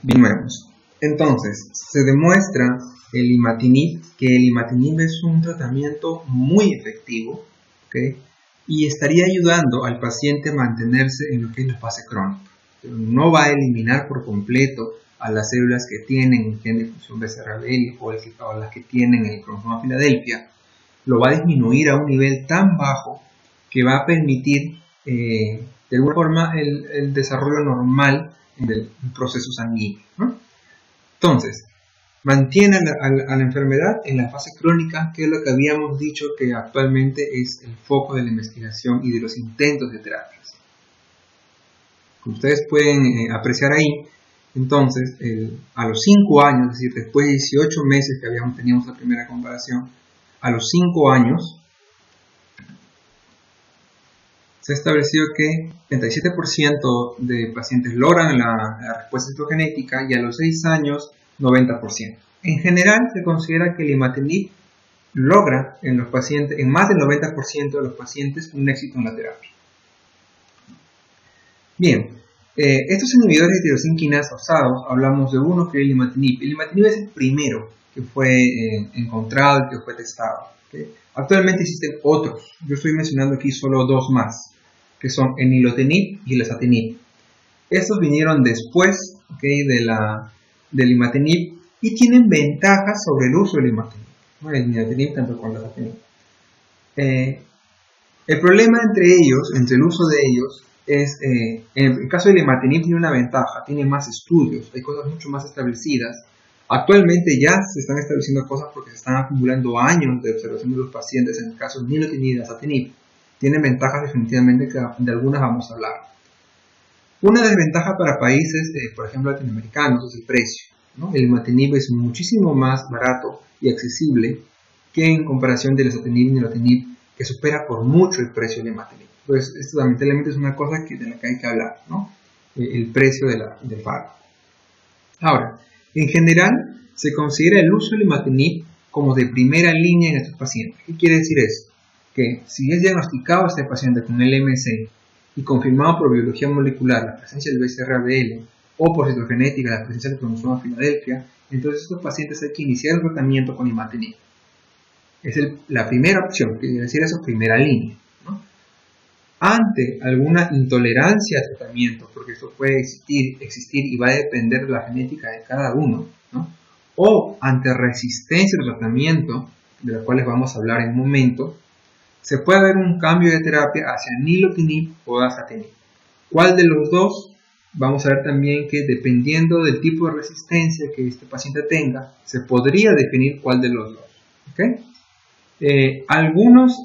Bien, vemos. Entonces, se demuestra que el imatinib es un tratamiento muy efectivo, ¿okay? Y estaría ayudando al paciente a mantenerse en lo que es la fase crónica. Pero no va a eliminar por completo a las células que tienen difusión BCR-ABL o las que tienen el cromosoma Filadelfia. Lo va a disminuir a un nivel tan bajo que va a permitir de alguna forma el desarrollo normal del proceso sanguíneo, ¿no? Entonces, mantiene a la enfermedad en la fase crónica, que es lo que habíamos dicho que actualmente es el foco de la investigación y de los intentos de terapias. Como ustedes pueden apreciar ahí, entonces, a los 5 años, es decir, después de 18 meses que teníamos la primera comparación, a los 5 años, se ha establecido que 37% de pacientes logran la respuesta citogenética y a los 6 años 90%. En general se considera que el imatinib logra en más del 90% de los pacientes un éxito en la terapia. Bien, estos inhibidores de tirosina quinasa usados, hablamos de uno que es el imatinib. El imatinib es el primero que fue encontrado y que fue testado, ¿okay? Actualmente existen otros. Yo estoy mencionando aquí solo 2 más, que son el nilotinib y el azatinib. Estos vinieron después, ¿okay?, del imatinib y tienen ventajas sobre el uso del imatinib, ¿no? El nilotinib tanto como el azatinib. El problema entre el uso de ellos, es, en el caso del imatinib tiene una ventaja, tiene más estudios, hay cosas mucho más establecidas. Actualmente ya se están estableciendo cosas porque se están acumulando años de observación de los pacientes. En el caso del nilotinib y del azatinib tienen ventajas definitivamente, que de algunas vamos a hablar. Una desventaja para países, por ejemplo, latinoamericanos, es el precio, ¿no? El imatinib es muchísimo más barato y accesible que en comparación del azatinib y nilotinib, que supera por mucho el precio del imatinib. Entonces, esto lamentablemente es una cosa de la que hay que hablar, ¿no? El precio del fármaco. Ahora, en general, se considera el uso del imatinib como de primera línea en estos pacientes. ¿Qué quiere decir eso? Que si es diagnosticado este paciente con LMC y confirmado por biología molecular la presencia del BCR-ABL o por citogenética la presencia del cromosoma Filadelfia, entonces estos pacientes hay que iniciar el tratamiento con imatinib. Es la primera opción, quiere decir eso, primera línea, ¿no? Ante alguna intolerancia al tratamiento, porque esto puede existir y va a depender de la genética de cada uno, ¿no? O ante resistencia al tratamiento, de los cuales vamos a hablar en un momento, se puede ver un cambio de terapia hacia nilotinib o azatinib. ¿Cuál de los dos? Vamos a ver también que dependiendo del tipo de resistencia que este paciente tenga, se podría definir cuál de los dos, ¿okay? Algunos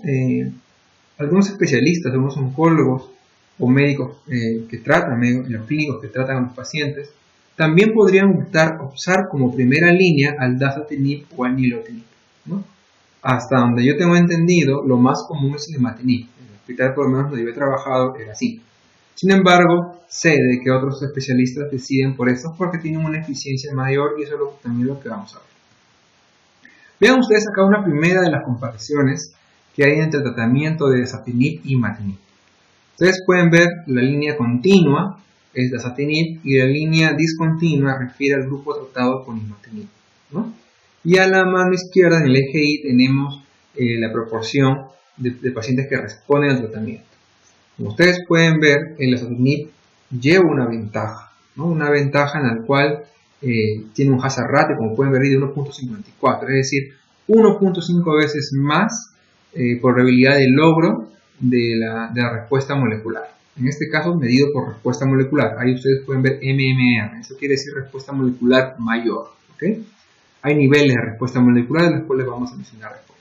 especialistas, algunos oncólogos o médicos los clínicos que tratan a los pacientes, también podrían usar como primera línea al dasatinib o al nilotinib, ¿no? Hasta donde yo tengo entendido, lo más común es el imatinib. En el hospital, por lo menos donde yo he trabajado, era así. Sin embargo, sé de que otros especialistas deciden por eso porque tienen una eficiencia mayor, y eso es también lo que vamos a ver. Vean ustedes acá una primera de las comparaciones que hay entre el tratamiento de dasatinib y imatinib. Ustedes pueden ver la línea continua es dasatinib y la línea discontinua refiere al grupo tratado con imatinib, ¿no? Y a la mano izquierda, en el eje Y, tenemos la proporción de pacientes que responden al tratamiento. Como ustedes pueden ver, el dasatinib lleva una ventaja, ¿no? Una ventaja en la cual tiene un hazard ratio, como pueden ver, de 1.54, es decir, 1.5 veces más probabilidad de logro de la respuesta molecular. En este caso, medido por respuesta molecular. Ahí ustedes pueden ver MMR, eso quiere decir respuesta molecular mayor, ¿ok? Hay niveles de respuesta molecular, de los cuales vamos a mencionar después.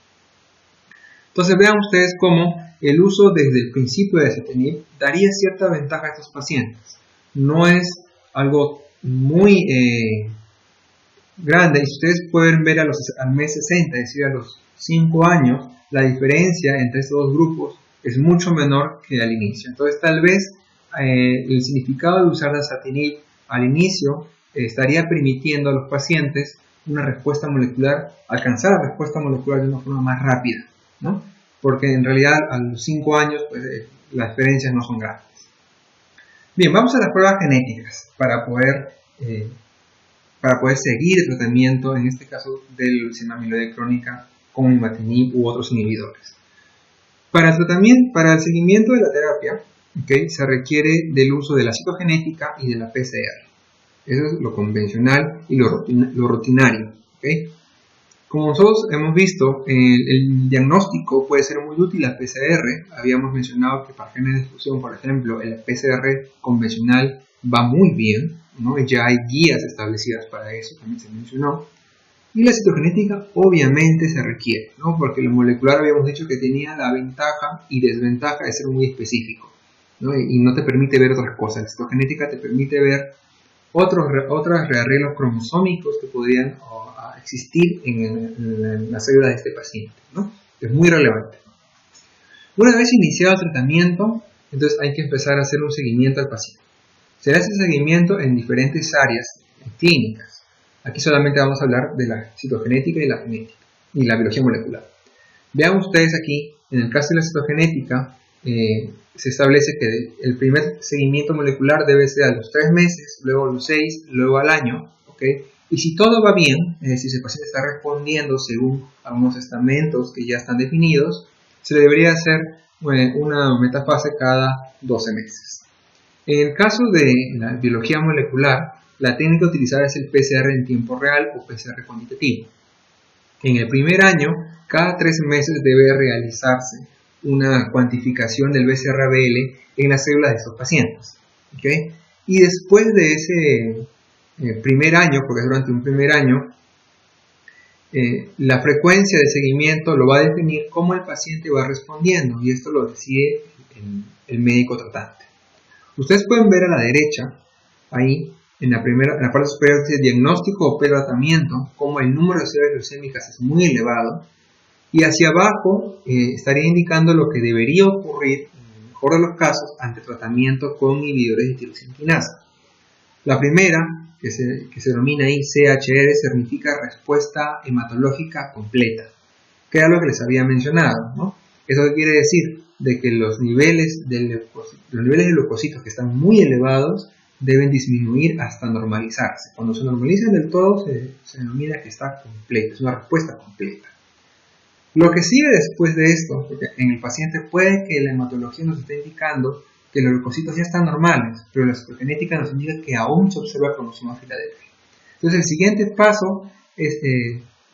Entonces vean ustedes cómo el uso desde el principio de dasatinib daría cierta ventaja a estos pacientes. No es algo muy grande, y ustedes pueden ver al mes 60, es decir, a los 5 años, la diferencia entre estos dos grupos es mucho menor que al inicio. Entonces tal vez el significado de usar dasatinib al inicio estaría permitiendo a los pacientes una respuesta molecular, alcanzar la respuesta molecular de una forma más rápida, ¿no? Porque en realidad a los 5 años pues, las diferencias no son grandes. Bien, vamos a las pruebas genéticas para poder para poder seguir el tratamiento, en este caso de la leucemia amiloide crónica con imatinib u otros inhibidores. Para el seguimiento de la terapia, ¿okay?, se requiere del uso de la citogenética y de la PCR. Eso es lo convencional y lo rutinario. ¿Okay? Como nosotros hemos visto, el diagnóstico puede ser muy útil la PCR. Habíamos mencionado que para genes de expresión, por ejemplo, el PCR convencional va muy bien, ¿no? Ya hay guías establecidas para eso, también se mencionó. Y la citogenética obviamente se requiere, ¿no? Porque lo molecular habíamos dicho que tenía la ventaja y desventaja de ser muy específico, ¿no? Y no te permite ver otras cosas. La citogenética te permite ver otros rearreglos cromosómicos que podrían existir en la célula de este paciente, ¿no? Es muy relevante. Una vez iniciado el tratamiento, entonces hay que empezar a hacer un seguimiento al paciente. Se hace seguimiento en diferentes áreas clínicas. Aquí solamente vamos a hablar de la citogenética y la genética y la biología molecular. Vean ustedes aquí, en el caso de la citogenética, se establece que el primer seguimiento molecular debe ser a los 3 meses, luego a los 6, luego al año, ¿okay? Y si todo va bien, es decir, si el paciente está respondiendo según algunos estamentos que ya están definidos, se le debería hacer una metafase cada 12 meses. En el caso de la biología molecular, la técnica utilizada es el PCR en tiempo real o PCR cuantitativo. En el primer año, cada 3 meses debe realizarse una cuantificación del BCR-ABL en las células de estos pacientes. ¿Okay? Y después de ese primer año, porque es durante un primer año, la frecuencia de seguimiento lo va a definir cómo el paciente va respondiendo, y esto lo decide el médico tratante. Ustedes pueden ver a la derecha, ahí, en la parte superior dice diagnóstico o tratamiento, como el número de células leucémicas es muy elevado, y hacia abajo estaría indicando lo que debería ocurrir, en el mejor de los casos, ante tratamiento con inhibidores de tirosina quinasa. La primera, que se denomina ahí CHR, significa respuesta hematológica completa, que era lo que les había mencionado, ¿no? Eso quiere decir de que los niveles de leucocitos que están muy elevados deben disminuir hasta normalizarse. Cuando se normalizan del todo, se denomina que está completa, es una respuesta completa. Lo que sigue después de esto, porque en el paciente puede que la hematología nos esté indicando que los leucocitos ya están normales, pero la citogenética nos indica que aún se observa cromosoma Filadelfia. Entonces el siguiente paso es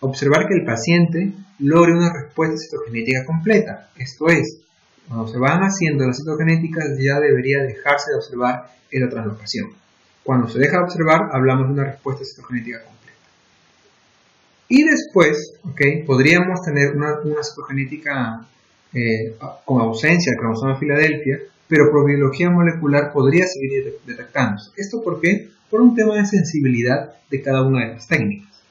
observar que el paciente logre una respuesta citogenética completa. Esto es, cuando se van haciendo las citogenéticas ya debería dejarse de observar la translocación. Cuando se deja de observar hablamos de una respuesta citogenética completa. Y después, ¿okay?, podríamos tener una citogenética con ausencia del cromosoma Filadelfia, pero por biología molecular podría seguir detectándose. ¿Esto por qué? Por un tema de sensibilidad de cada una de las técnicas.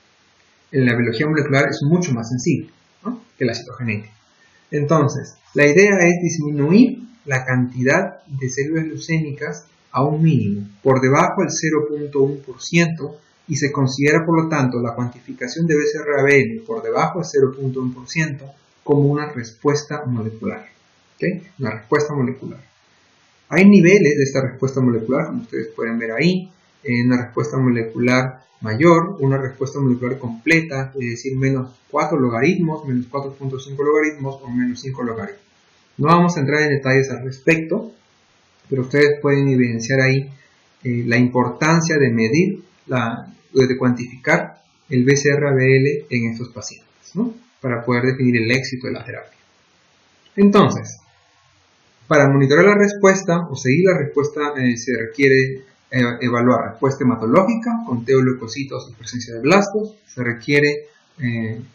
En la biología molecular es mucho más sensible, ¿no?, que la citogenética. Entonces, la idea es disminuir la cantidad de células leucémicas a un mínimo, por debajo del 0.1%, y se considera por lo tanto la cuantificación de BCR-ABL por debajo del 0.1% como una respuesta molecular. ¿Okay? Una respuesta molecular. Hay niveles de esta respuesta molecular, como ustedes pueden ver ahí, una respuesta molecular mayor, una respuesta molecular completa, es decir, menos 4 logaritmos, menos 4.5 logaritmos o menos 5 logaritmos. No vamos a entrar en detalles al respecto, pero ustedes pueden evidenciar ahí la importancia de medir, de cuantificar el BCR-ABL en estos pacientes, ¿no?, para poder definir el éxito de la terapia. Entonces, para monitorear la respuesta o seguir la respuesta se requiere evaluar respuesta hematológica, conteo de leucocitos y presencia de blastos. Se requiere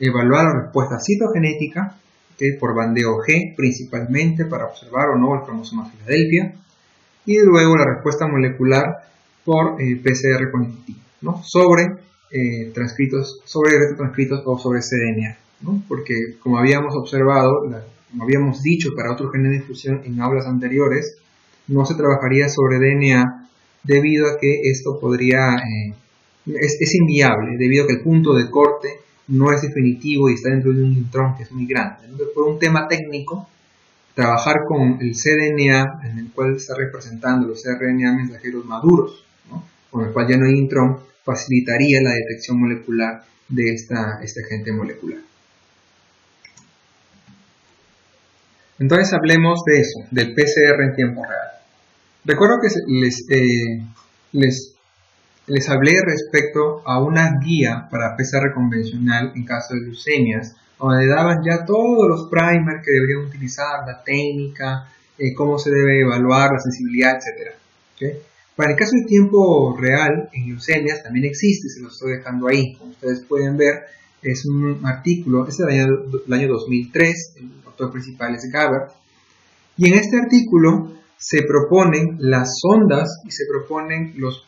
evaluar la respuesta citogenética, ¿okay?, por bandeo G principalmente para observar o no el cromosoma Filadelfia, y luego la respuesta molecular por PCR cuantitativo, ¿no?, sobre retrotranscritos o sobre cDNA, ¿no?, porque como habíamos observado, como habíamos dicho para otros genes de fusión en aulas anteriores, no se trabajaría sobre DNA debido a que esto es inviable, debido a que el punto de corte no es definitivo y está dentro de un intrón que es muy grande. Entonces, por un tema técnico, trabajar con el cDNA, en el cual está representando los RNA mensajeros maduros, ¿no?, con el cual ya no hay intrón, facilitaría la detección molecular de este agente molecular. Entonces hablemos de eso, del PCR en tiempo real. Recuerdo que les hablé respecto a una guía para PCR convencional en caso de leucemias, donde daban ya todos los primers que deberían utilizar, la técnica, cómo se debe evaluar, la sensibilidad, etc. ¿Okay? Para el caso de tiempo real en leucemias también existe, se lo estoy dejando ahí. Como ustedes pueden ver, es un artículo, es del año 2003, el autor principal es Gabbert, y en este artículo se proponen las sondas y se proponen los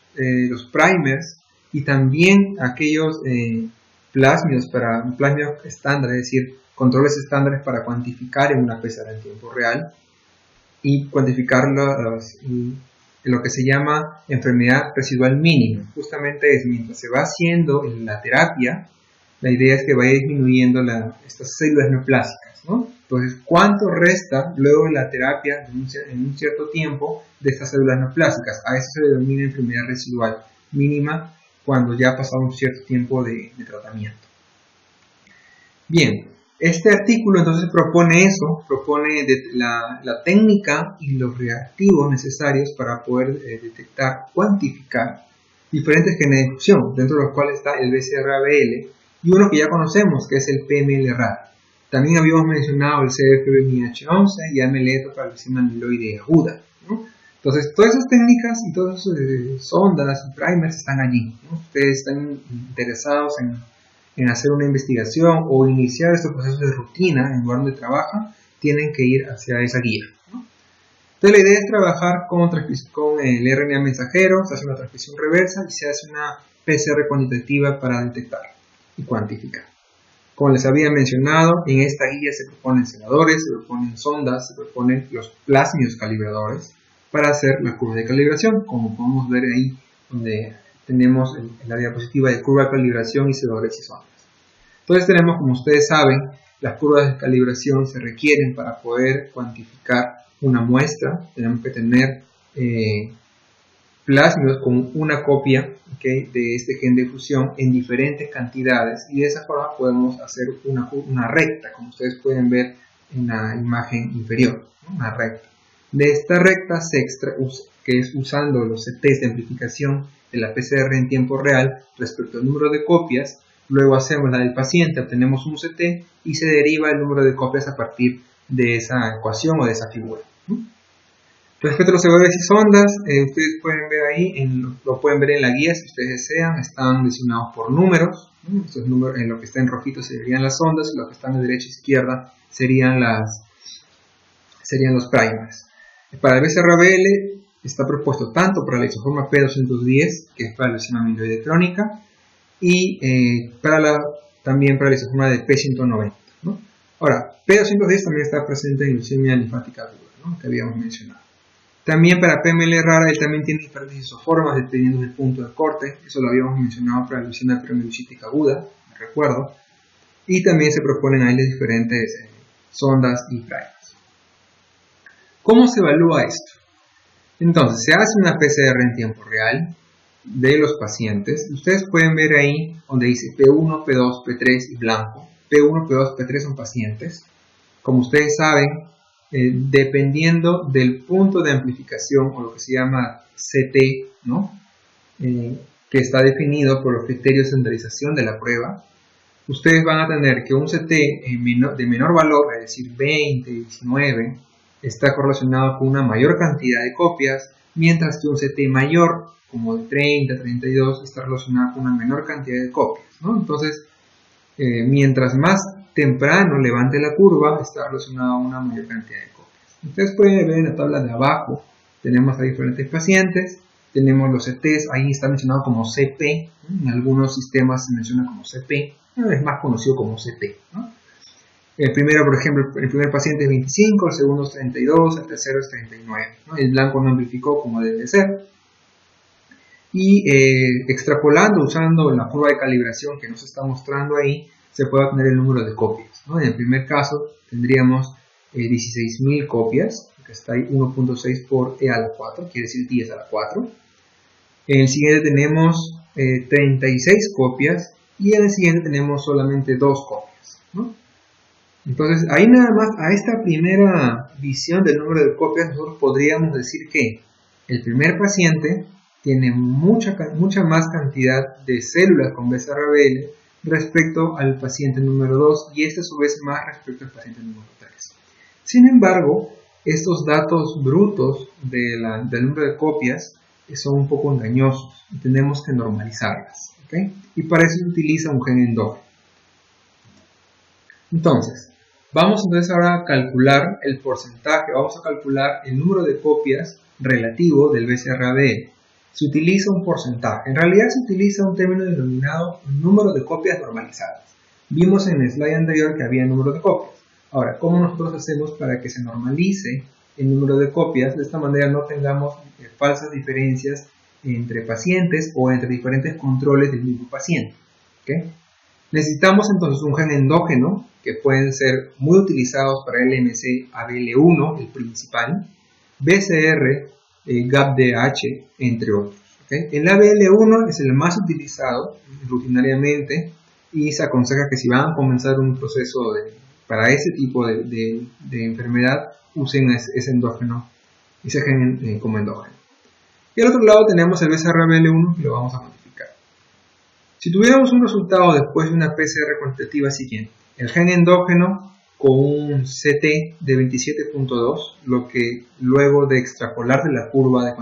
primers y también aquellos plasmidos estándar, es decir, controles estándares para cuantificar en una PCR en tiempo real y cuantificar lo que se llama enfermedad residual mínima. Justamente es mientras se va haciendo la terapia, la idea es que vaya disminuyendo estas células neoplásicas, ¿no? Entonces, ¿cuánto resta luego de la terapia en un cierto tiempo de estas células neoplásicas? A eso se denomina enfermedad residual mínima cuando ya ha pasado un cierto tiempo de tratamiento. Bien, este artículo entonces propone eso, propone la técnica y los reactivos necesarios para poder detectar, cuantificar diferentes genes de fusión, dentro de los cuales está el BCR-ABL y uno que ya conocemos, que es el PML-RAR. También habíamos mencionado el CDF-BMH11 y AML para la leucemia amiloide aguda, ¿no? Entonces, todas esas técnicas y todas esas sondas y primers están allí, ¿no? Ustedes están interesados en hacer una investigación o iniciar estos procesos de rutina en el lugar donde trabajan, tienen que ir hacia esa guía, ¿no? Entonces, la idea es trabajar con el RNA mensajero, se hace una transcripción reversa y se hace una PCR cuantitativa para detectar y cuantificar. Como les había mencionado, en esta guía se proponen senadores, se proponen sondas, se proponen los plasmios calibradores para hacer la curva de calibración, como podemos ver ahí donde tenemos en la diapositiva de curva de calibración y senadores y sondas. Entonces tenemos, como ustedes saben, las curvas de calibración se requieren para poder cuantificar una muestra. Tenemos que tener plasmidos con una copia, ¿okay?, de este gen de fusión en diferentes cantidades y de esa forma podemos hacer una recta, como ustedes pueden ver en la imagen inferior, ¿no? Una recta. De esta recta que es usando los CTs de amplificación de la PCR en tiempo real respecto al número de copias, luego hacemos la del paciente, obtenemos un CT y se deriva el número de copias a partir de esa ecuación o de esa figura, ¿no? Respecto a los senadores y sondas, ustedes pueden ver ahí, lo pueden ver en la guía si ustedes desean, están designados por números, ¿no? Estos números, en lo que está en rojito serían las sondas, y lo que están de derecha e izquierda serían los primers. Para el BCR-ABL está propuesto tanto para la isoforma P210, que es para la leucemia amiloide crónica, y también para la isoforma de P190, ¿no? Ahora, P210 también está presente en leucemia linfática aguda, ¿no?, que habíamos mencionado. También para PML-RAR, él también tiene diferentes isoformas dependiendo del punto de corte. Eso lo habíamos mencionado para la leucemia premeleucítica aguda, me recuerdo. Y también se proponen ahí las diferentes sondas y primers. ¿Cómo se evalúa esto? Entonces, se hace una PCR en tiempo real de los pacientes. Ustedes pueden ver ahí donde dice P1, P2, P3 y blanco. P1, P2, P3 son pacientes. Como ustedes saben, dependiendo del punto de amplificación o lo que se llama CT, ¿no?, que está definido por los criterios de estandarización de la prueba, ustedes van a tener que un CT de menor valor, es decir 20, 19, está correlacionado con una mayor cantidad de copias, mientras que un CT mayor, como de 30, 32, está relacionado con una menor cantidad de copias, ¿no? Entonces, mientras más temprano levante la curva, está relacionado a una mayor cantidad de copias. Ustedes pueden ver en la tabla de abajo, tenemos a diferentes pacientes, tenemos los CTs, ahí está mencionado como CP, ¿no? En algunos sistemas se menciona como CP, es más conocido como CT, ¿no? El primero, por ejemplo, el primer paciente es 25, el segundo es 32, el tercero es 39, ¿no? El blanco no amplificó como debe ser. Y extrapolando, usando la curva de calibración que nos está mostrando ahí, se puede obtener el número de copias, ¿no? En el primer caso tendríamos 16.000 copias, que está ahí 1.6 por E a la 4, quiere decir 10 a la 4. En el siguiente tenemos 36 copias y en el siguiente tenemos solamente 2 copias, ¿no? Entonces, ahí nada más, a esta primera visión del número de copias, nosotros podríamos decir que el primer paciente tiene mucha más cantidad de células con BCR-ABL respecto al paciente número 2 y este a su vez más respecto al paciente número 3. Sin embargo, estos datos brutos del número de copias son un poco engañosos y tenemos que normalizarlas, ¿okay? Y para eso se utiliza un gen endógeno. Entonces, vamos entonces ahora a calcular el porcentaje, vamos a calcular el número de copias relativo del BCR-ABL. Se utiliza un porcentaje, en realidad se utiliza un término denominado número de copias normalizadas. Vimos en el slide anterior que había número de copias. Ahora, ¿cómo nosotros hacemos para que se normalice el número de copias? De esta manera no tengamos falsas diferencias entre pacientes o entre diferentes controles del mismo paciente, ¿okay? Necesitamos entonces un gen endógeno que pueden ser muy utilizados para LMC-ABL1, el principal, BCR, GAPDH, entre otros, ¿okay? El ABL1 es el más utilizado rutinariamente y se aconseja que si van a comenzar un proceso para ese tipo de enfermedad, usen ese endógeno, ese gen como endógeno. Y al otro lado tenemos el BCR-ABL1 que lo vamos a modificar. Si tuviéramos un resultado después de una PCR cuantitativa siguiente, el gen endógeno con un CT de 27.2, lo que luego de extrapolar de la curva de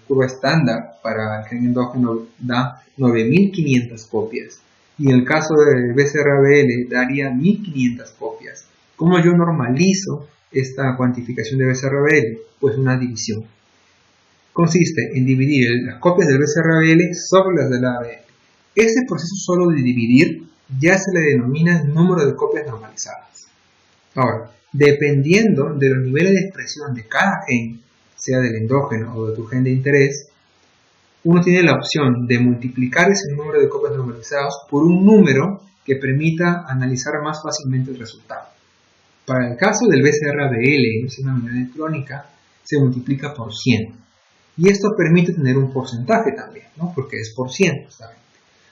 curva estándar para el gen endógeno da 9.500 copias. Y en el caso del BCR-ABL daría 1.500 copias. ¿Cómo yo normalizo esta cuantificación de BCR-ABL? Pues una división. Consiste en dividir las copias del BCR-ABL sobre las del ABL. Este proceso solo de dividir ya se le denomina número de copias normalizadas. Ahora, dependiendo de los niveles de expresión de cada gen, sea del endógeno o de tu gen de interés, uno tiene la opción de multiplicar ese número de copias normalizadas por un número que permita analizar más fácilmente el resultado. Para el caso del BCR-ABL, enzima aminoácida crónica, se multiplica por 100. Y esto permite tener un porcentaje también, ¿no? Porque es por 100, justamente.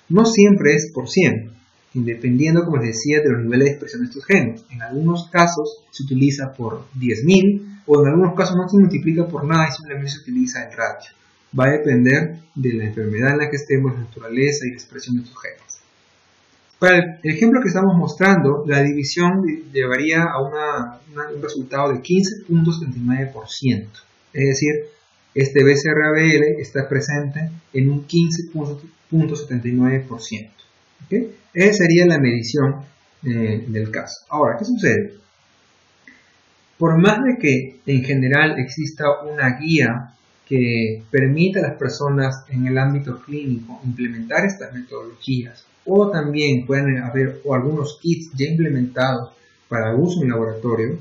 No siempre es por 100, dependiendo, como les decía, de los niveles de expresión de estos genes. En algunos casos se utiliza por 10.000 o en algunos casos no se multiplica por nada y simplemente se utiliza el ratio. Va a depender de la enfermedad en la que estemos, la naturaleza y la expresión de estos genes. Para el ejemplo que estamos mostrando, la división llevaría a un resultado de 15.79%. Es decir, este BCR-ABL está presente en un 15.79%. ¿Okay? Esa sería la medición del caso. Ahora, ¿qué sucede? Por más de que en general exista una guía que permita a las personas en el ámbito clínico implementar estas metodologías, o también pueden haber algunos kits ya implementados para uso en laboratorio,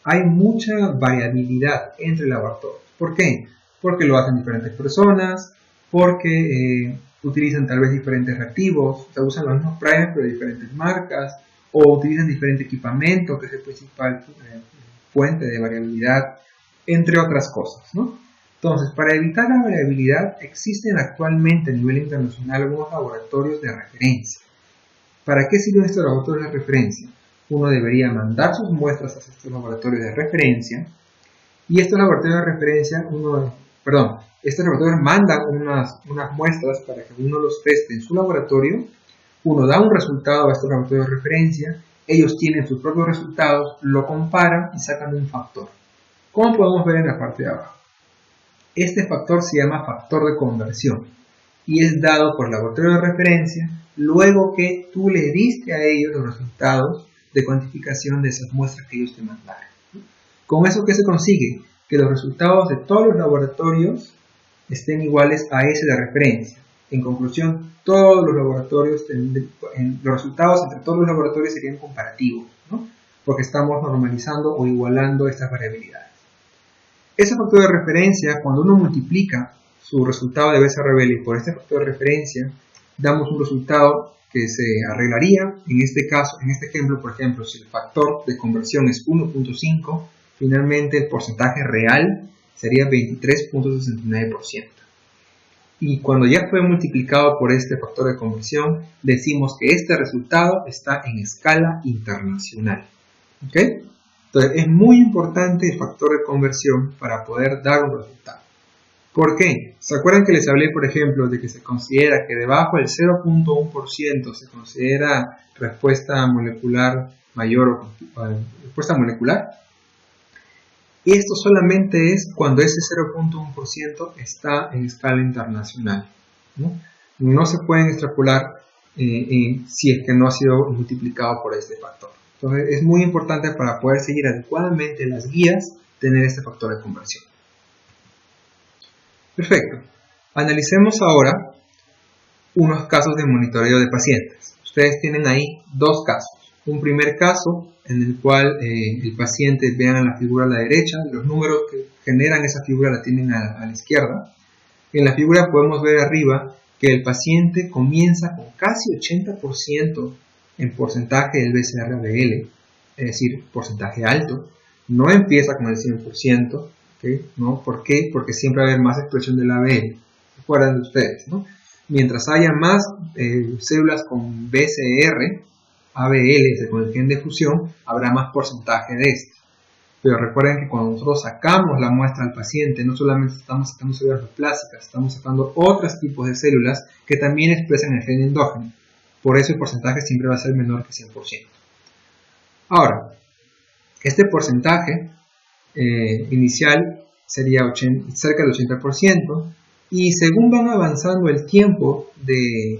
hay mucha variabilidad entre laboratorios. ¿Por qué? Porque lo hacen diferentes personas, porque utilizan tal vez diferentes reactivos, o sea, usan los mismos primers pero de diferentes marcas, o utilizan diferente equipamiento, que es el principal fuente de variabilidad, entre otras cosas, ¿no? Entonces, para evitar la variabilidad, existen actualmente a nivel internacional algunos laboratorios de referencia. ¿Para qué sirven estos laboratorios de referencia? Uno debería mandar sus muestras a estos laboratorios de referencia, y estos laboratorios de referencia, estos laboratorios mandan unas muestras para que uno los teste en su laboratorio. Uno da un resultado a estos laboratorios de referencia, ellos tienen sus propios resultados, lo comparan y sacan un factor. ¿Cómo podemos ver en la parte de abajo? Este factor se llama factor de conversión y es dado por el laboratorio de referencia luego que tú le diste a ellos los resultados de cuantificación de esas muestras que ellos te mandaron. ¿Con eso qué se consigue? Que los resultados de todos los laboratorios estén iguales a ese de referencia. En conclusión, todos los laboratorios, los resultados entre todos los laboratorios serían comparativos, ¿no? Porque estamos normalizando o igualando estas variabilidades. Ese factor de referencia, cuando uno multiplica su resultado de BCR-ABL por este factor de referencia, damos un resultado que se arreglaría. En este caso, en este ejemplo, por ejemplo, si el factor de conversión es 1.5, finalmente el porcentaje real sería 23.69%. Y cuando ya fue multiplicado por este factor de conversión, decimos que este resultado está en escala internacional. ¿Ok? Entonces es muy importante el factor de conversión para poder dar un resultado. ¿Por qué? ¿Se acuerdan que les hablé, por ejemplo, de que se considera que debajo del 0.1% se considera respuesta molecular mayor o respuesta molecular? Y esto solamente es cuando ese 0.1% está en escala internacional. No se pueden extrapolar si es que no ha sido multiplicado por este factor. Entonces es muy importante para poder seguir adecuadamente las guías tener este factor de conversión. Perfecto. Analicemos ahora unos casos de monitoreo de pacientes. Ustedes tienen ahí dos casos. Un primer caso en el cual el paciente, vean la figura a la derecha, los números que generan esa figura la tienen a la izquierda. En la figura podemos ver arriba que el paciente comienza con casi 80% en porcentaje del BCR-ABL, es decir, porcentaje alto. No empieza con el 100%, ¿okay? ¿No? ¿Por qué? Porque siempre va a haber más expresión del ABL. ¿Se acuerdan de ustedes? ¿No? Mientras haya más células con BCR, ABL, con el gen de fusión, habrá más porcentaje de este. Pero recuerden que cuando nosotros sacamos la muestra al paciente, no solamente estamos sacando células neoplásicas, estamos sacando otros tipos de células que también expresan el gen endógeno. Por eso el porcentaje siempre va a ser menor que 100%. Ahora, este porcentaje inicial sería cerca del 80%, y según van avanzando el tiempo de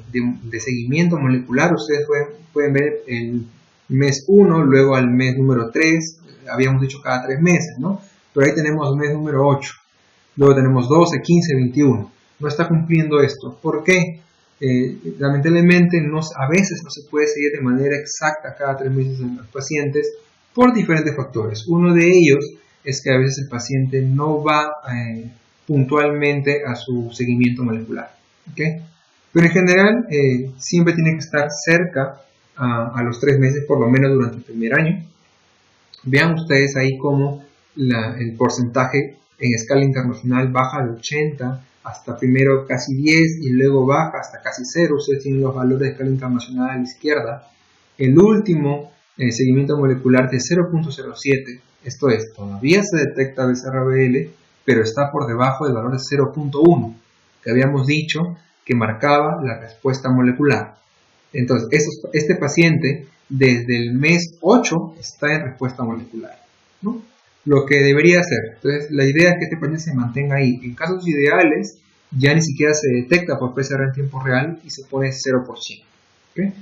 seguimiento molecular, ustedes pueden ver el mes 1, luego al mes número 3, habíamos dicho cada 3 meses, ¿no? Pero ahí tenemos mes número 8, luego tenemos 12, 15, 21. No está cumpliendo esto. ¿Por qué? Lamentablemente a veces no se puede seguir de manera exacta cada 3 meses en los pacientes por diferentes factores. Uno de ellos es que a veces el paciente no va puntualmente a su seguimiento molecular. ¿Okay? Pero en general siempre tiene que estar cerca a los 3 meses, por lo menos durante el primer año. Vean ustedes ahí cómo el porcentaje en escala internacional baja de 80 hasta primero casi 10 y luego baja hasta casi 0. Ustedes tienen los valores de escala internacional a la izquierda. El último seguimiento molecular de 0.07, esto es, todavía se detecta BCR-ABL, pero está por debajo del valor de 0.1, que habíamos dicho que marcaba la respuesta molecular. Entonces, este paciente desde el mes 8 está en respuesta molecular, ¿no? Lo que debería hacer. Entonces, la idea es que este paciente se mantenga ahí. En casos ideales, ya ni siquiera se detecta por PCR en tiempo real y se pone 0%. ¿Okay?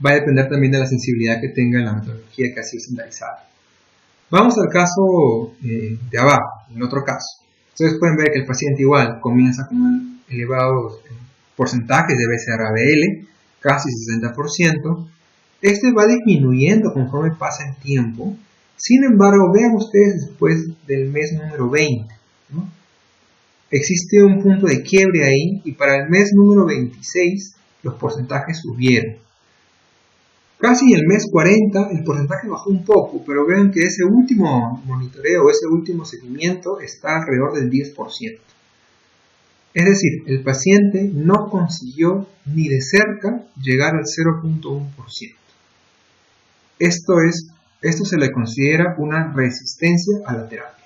Va a depender también de la sensibilidad que tenga la metodología que ha sido estandarizada. Vamos al caso de abajo, en otro caso. Ustedes pueden ver que el paciente igual comienza con elevados porcentajes de BCR-ABL, casi 60%. Este va disminuyendo conforme pasa el tiempo. Sin embargo, vean ustedes después del mes número 20, ¿no? Existe un punto de quiebre ahí y para el mes número 26 los porcentajes subieron. Casi el mes 40 el porcentaje bajó un poco, pero vean que ese último monitoreo, ese último seguimiento está alrededor del 10%. Es decir, el paciente no consiguió ni de cerca llegar al 0.1%. Esto se le considera una resistencia a la terapia.